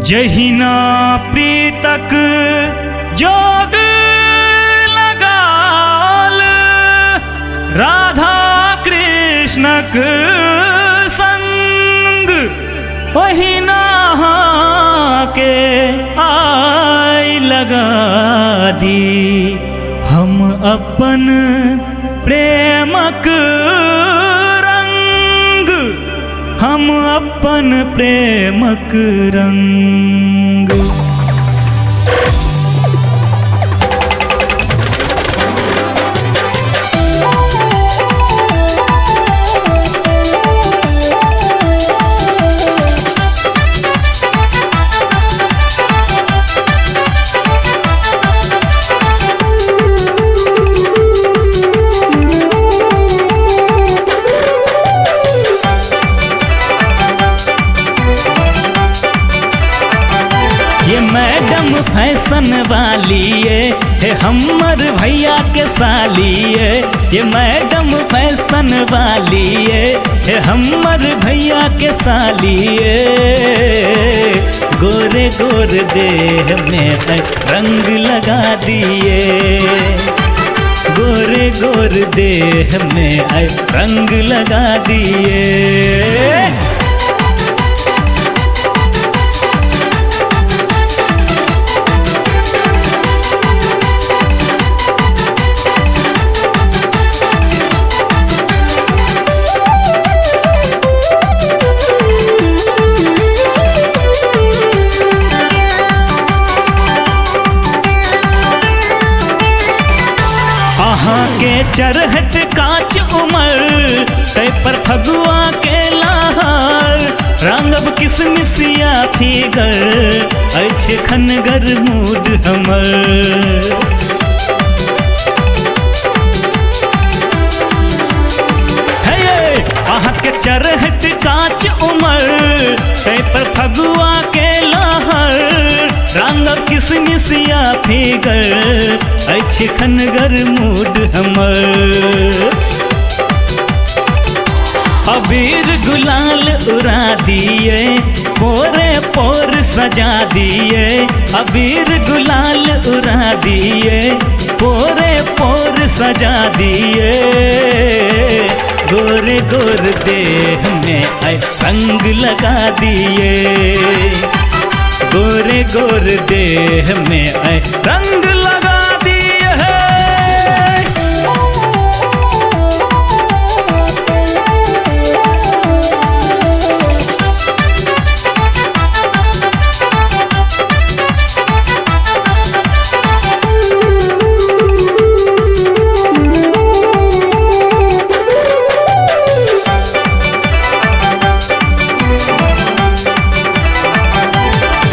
जहिना प्रीतक जोग लगाल राधा कृष्णक संग ओहिना के आई लगा दी हम अपन प्रेमक रंग, हम अपन प्रेमक रंग। ये मैडम फैशन वाली है हमर भैया के साली है। ये मैडम फैशन वाली है हमर भैया के साली है। गोरे गोरे देह में है रंग लगा दिए, गोरे गोरे देह में है रंग लगा दिए। अहाँ के चरहट काच उमर तय पर फगुआ के लहर रंगब किसमिसिया फिगर अच्छे खनगर मूड हमर। अहाँ के चरहट काच उमर तय पर फगुआ के लहर रंगब किसमिसिया फिगर अच्छे खनगर मूड हमर। अबीर गुलाल उड़ा दिए पोरे पोर सजा दिए, अबीर गुलाल उड़ा दिए पोरे पोर सजा दिए। गोरे गोरे देह में रंग लगा दिए, गोरे गोरे देह में रंग लगा दिए है।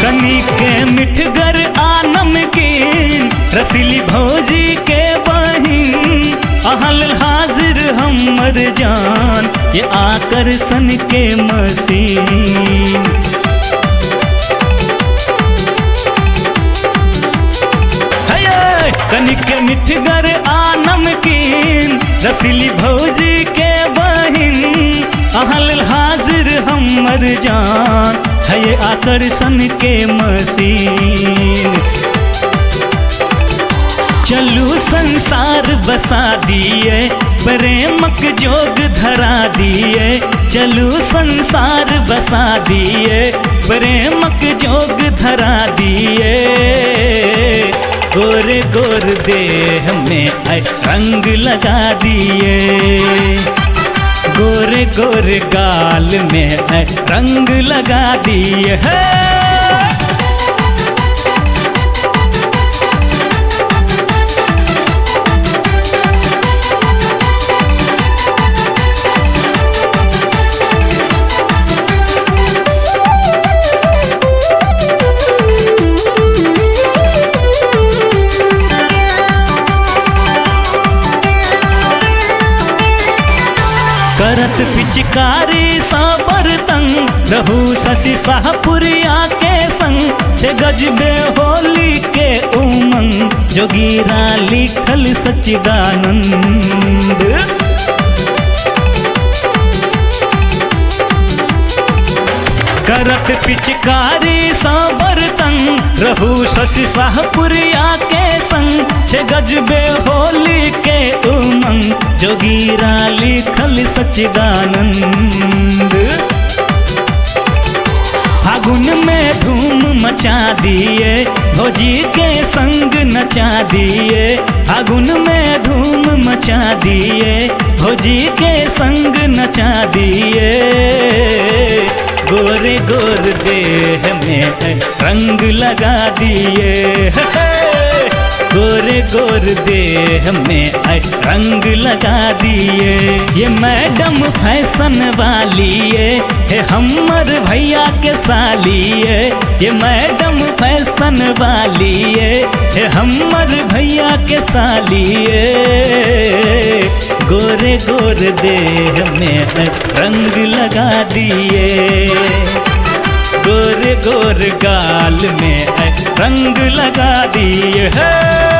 कनी के मिठगर आनम की रसीली भौजी के बहिन अहल हाजिर हमर जान ये आकर्षण के मशीन। कनी के मिठगर आनम की रसीली भौजी के बहिन अहल हाजिर हमर जान है ये आकर्षण के मशीन। चलू संसार बसा दिए प्रेमक जोग धरा दिए, चलू संसार बसा दिए प्रेमक जोग धरा दिए। गोरे गोरे देह में रंग लगा दिए, गोरे गोरे गाल में रंग लगा दिए है। करत पिचकारी सा बर्तन रहू शशि शाहपुरिया के संग छे गजबे होली के उमंग जोगीरा लिखल सच्चिदानंद। करत पिचकारी सा बर्तन रहू शशि शाहपुरिया के संग छे गजबे होली के उमंग जोगीरा लिखल सच्चिदानंद। फागुन में धूम मचा दिए भौजी के संग नचा दिए। फागुन में धूम मचा दिए भौजी के संग नचा दिए। गोरे गोर देह में रंग लगा दिए। गोरे गोर देह में रंग लगा दिए। ये मैडम फैशन वाली है हमर भैया के साली है। ये मैडम फैशन वाली है हमर भैया के साली है। गोरे गोर देह में रंग लगा दिए। गोरे गोर गाल में रंग लगा दिए है।